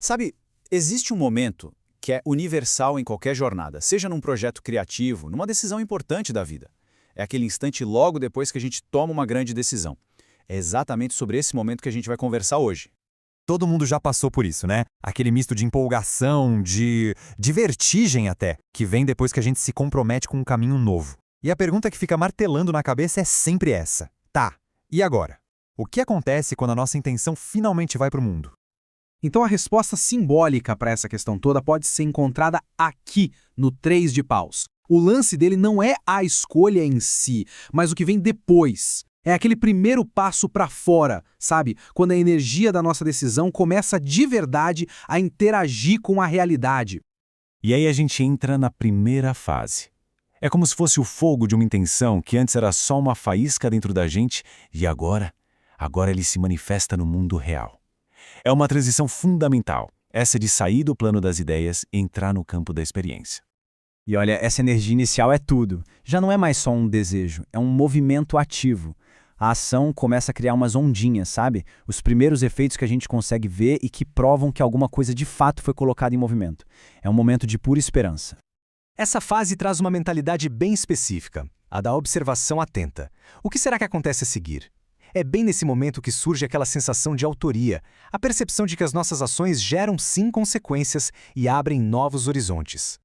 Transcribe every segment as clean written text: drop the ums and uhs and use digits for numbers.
Sabe, existe um momento que é universal em qualquer jornada, seja num projeto criativo, numa decisão importante da vida. É aquele instante logo depois que a gente toma uma grande decisão. É exatamente sobre esse momento que a gente vai conversar hoje. Todo mundo já passou por isso, né? Aquele misto de empolgação, de vertigem até, que vem depois que a gente se compromete com um caminho novo. E a pergunta que fica martelando na cabeça é sempre essa. Tá, e agora? O que acontece quando a nossa intenção finalmente vai para o mundo? Então a resposta simbólica para essa questão toda pode ser encontrada aqui, no Três de Paus. O lance dele não é a escolha em si, mas o que vem depois. É aquele primeiro passo para fora, sabe? Quando a energia da nossa decisão começa de verdade a interagir com a realidade. E aí a gente entra na primeira fase. É como se fosse o fogo de uma intenção que antes era só uma faísca dentro da gente e agora ele se manifesta no mundo real. É uma transição fundamental, essa de sair do plano das ideias e entrar no campo da experiência. E olha, essa energia inicial é tudo. Já não é mais só um desejo, é um movimento ativo. A ação começa a criar umas ondinhas, sabe? Os primeiros efeitos que a gente consegue ver e que provam que alguma coisa de fato foi colocada em movimento. É um momento de pura esperança. Essa fase traz uma mentalidade bem específica, a da observação atenta. O que será que acontece a seguir? É bem nesse momento que surge aquela sensação de autoria, a percepção de que as nossas ações geram sim consequências e abrem novos horizontes.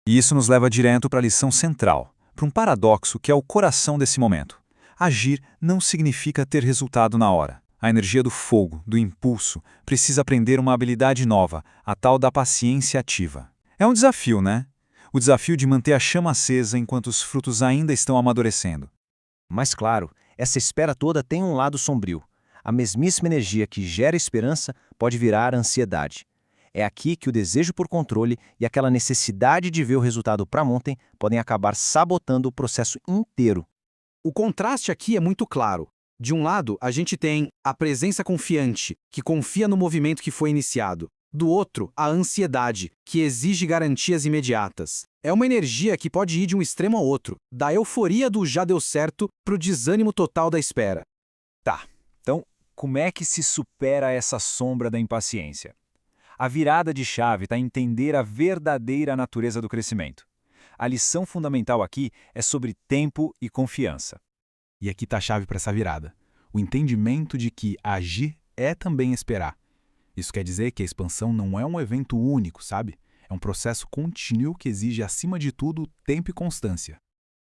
E isso nos leva direto para a lição central, para um paradoxo que é o coração desse momento. Agir não significa ter resultado na hora. A energia do fogo, do impulso, precisa aprender uma habilidade nova, a tal da paciência ativa. É um desafio, né? O desafio de manter a chama acesa enquanto os frutos ainda estão amadurecendo. Mas claro, essa espera toda tem um lado sombrio. A mesmíssima energia que gera esperança pode virar ansiedade. É aqui que o desejo por controle e aquela necessidade de ver o resultado para ontem podem acabar sabotando o processo inteiro. O contraste aqui é muito claro. De um lado, a gente tem a presença confiante, que confia no movimento que foi iniciado. Do outro, a ansiedade, que exige garantias imediatas. É uma energia que pode ir de um extremo ao outro, da euforia do já deu certo para o desânimo total da espera. Tá, então como é que se supera essa sombra da impaciência? A virada de chave está em entender a verdadeira natureza do crescimento. A lição fundamental aqui é sobre tempo e confiança. E aqui está a chave para essa virada. O entendimento de que agir é também esperar. Isso quer dizer que a expansão não é um evento único, sabe? É um processo contínuo que exige, acima de tudo, tempo e constância.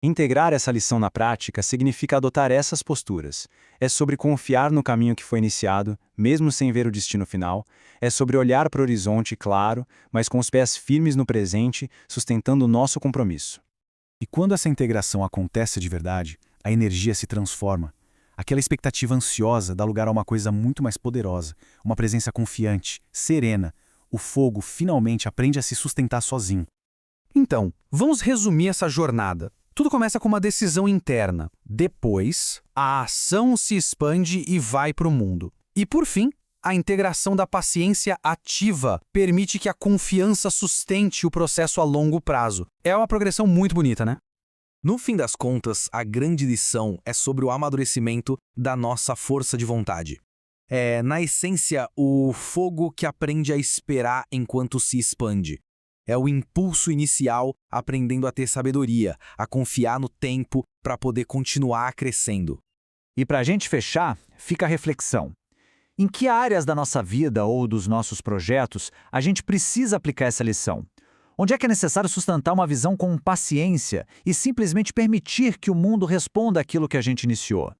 Integrar essa lição na prática significa adotar essas posturas. É sobre confiar no caminho que foi iniciado, mesmo sem ver o destino final. É sobre olhar para o horizonte, claro, mas com os pés firmes no presente, sustentando o nosso compromisso. E quando essa integração acontece de verdade, a energia se transforma. Aquela expectativa ansiosa dá lugar a uma coisa muito mais poderosa, uma presença confiante, serena. O fogo finalmente aprende a se sustentar sozinho. Então, vamos resumir essa jornada. Tudo começa com uma decisão interna. Depois, a ação se expande e vai para o mundo. E por fim, a integração da paciência ativa permite que a confiança sustente o processo a longo prazo. É uma progressão muito bonita, né? No fim das contas, a grande lição é sobre o amadurecimento da nossa força de vontade. É, na essência, o fogo que aprende a esperar enquanto se expande. É o impulso inicial aprendendo a ter sabedoria, a confiar no tempo para poder continuar crescendo. E para a gente fechar, fica a reflexão. Em que áreas da nossa vida ou dos nossos projetos a gente precisa aplicar essa lição? Onde é que é necessário sustentar uma visão com paciência e simplesmente permitir que o mundo responda aquilo que a gente iniciou?